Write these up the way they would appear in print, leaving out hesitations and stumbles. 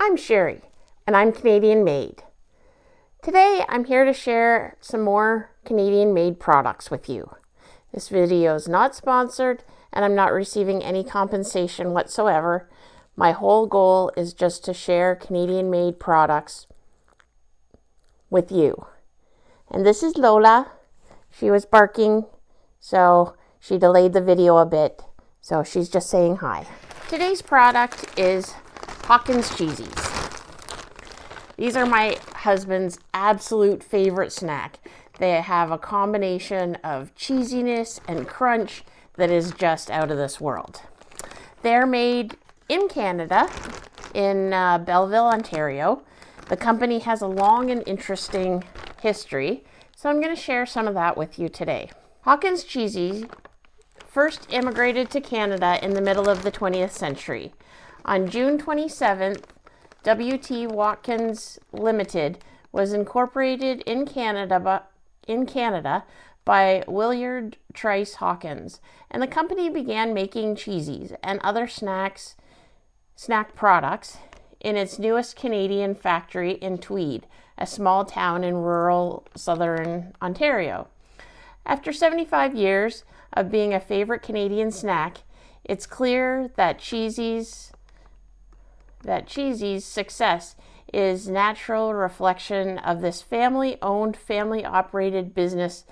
I'm Sherry, and I'm Canadian made. Today, I'm here to share some more Canadian made products with you. This video is not sponsored, and I'm not receiving any compensation whatsoever. My whole goal is just to share Canadian made products with you. And this is Lola. She was barking, so she delayed the video a bit. So she's just saying hi. Today's product is Hawkins Cheezies. These are my husband's absolute favorite snack. They have a combination of cheesiness and crunch that is just out of this world. They're made in Canada, in Belleville, Ontario. The company has a long and interesting history, so I'm going to share some of that with you today. Hawkins Cheezies first immigrated to Canada in the middle of the 20th century. On June 27th, W.T. Watkins Limited was incorporated in Canada by Willard Trice Hawkins, and the company began making cheesies and other snack products in its newest Canadian factory in Tweed, a small town in rural southern Ontario. After 75 years of being a favorite Canadian snack, it's clear that Cheezies' success is natural reflection of this family-owned, family-operated business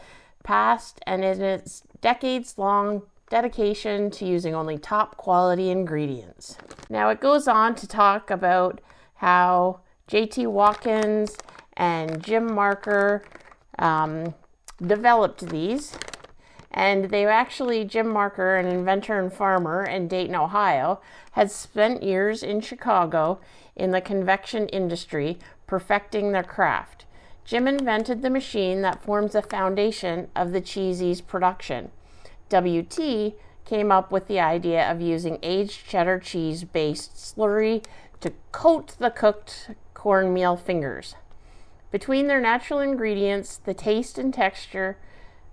past and in its decades-long dedication to using only top-quality ingredients. Now it goes on to talk about how J.T. Watkins and Jim Marker developed these. And Jim Marker, an inventor and farmer in Dayton, Ohio, had spent years in Chicago in the convection industry, perfecting their craft. Jim invented the machine that forms the foundation of the Cheezies production. W.T. came up with the idea of using aged cheddar cheese-based slurry to coat the cooked cornmeal fingers. Between their natural ingredients, the taste and texture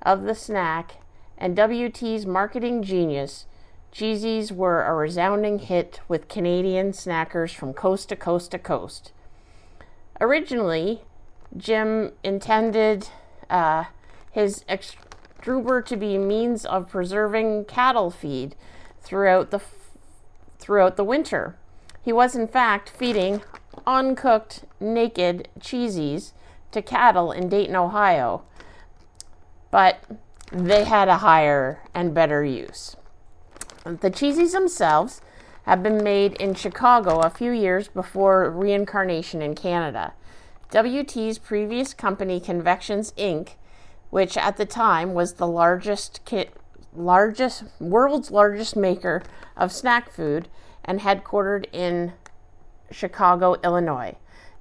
of the snack, and W.T.'s marketing genius, Cheezies were a resounding hit with Canadian snackers from coast to coast to coast. Originally, Jim intended his extruber to be a means of preserving cattle feed throughout the winter. He was in fact feeding uncooked, naked Cheezies to cattle in Dayton, Ohio, but they had a higher and better use. The Cheezies themselves have been made in Chicago a few years before reincarnation in Canada. W.T.'s previous company, Convections Inc., which at the time was the world's largest maker of snack food and headquartered in Chicago, Illinois.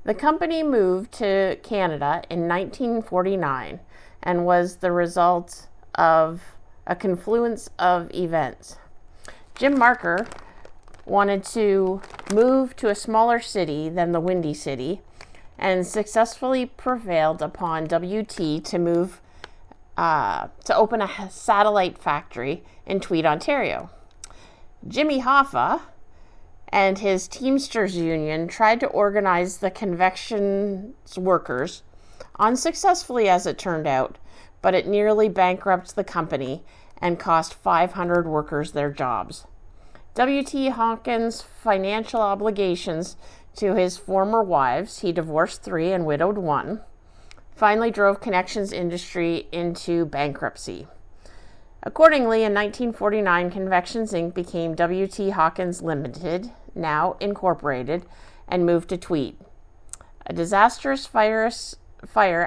The company moved to Canada in 1949 and was the result of a confluence of events. Jim Marker wanted to move to a smaller city than the Windy City and successfully prevailed upon W.T. to open a satellite factory in Tweed, Ontario. Jimmy Hoffa and his Teamsters Union tried to organize the convections workers, unsuccessfully as it turned out, but it nearly bankrupted the company and cost 500 workers their jobs. W.T. Hawkins' financial obligations to his former wives, he divorced 3 and widowed 1, finally drove Connections Industry into bankruptcy. Accordingly, in 1949, Convections Inc. became W.T. Hawkins Limited, now incorporated, and moved to Tweed. A disastrous fire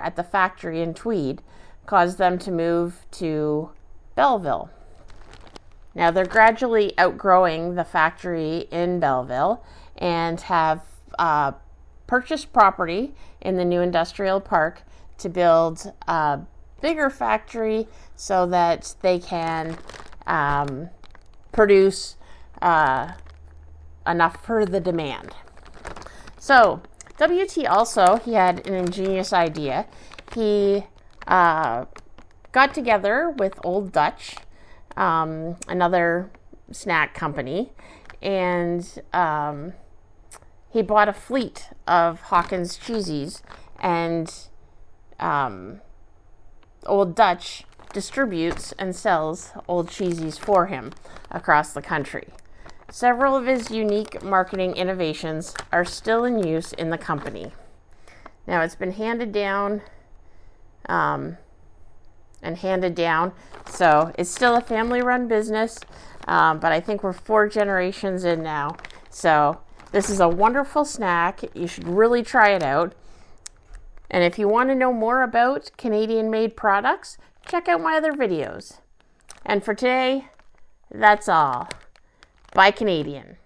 at the factory in Tweed caused them to move to Belleville. Now they're gradually outgrowing the factory in Belleville and have purchased property in the new industrial park to build a bigger factory so that they can produce enough for the demand. So W.T. also, he had an ingenious idea. He got together with Old Dutch, another snack company, and he bought a fleet of Hawkins Cheezies, and Old Dutch distributes and sells Old Cheezies for him across the country. Several of his unique marketing innovations are still in use in the company. Now, it's been handed down and handed down, so it's still a family-run business, but I think we're 4 generations in now. So this is a wonderful snack. You should really try it out. And if you want to know more about Canadian-made products, check out my other videos. And for today, that's all. Bye, Canadian.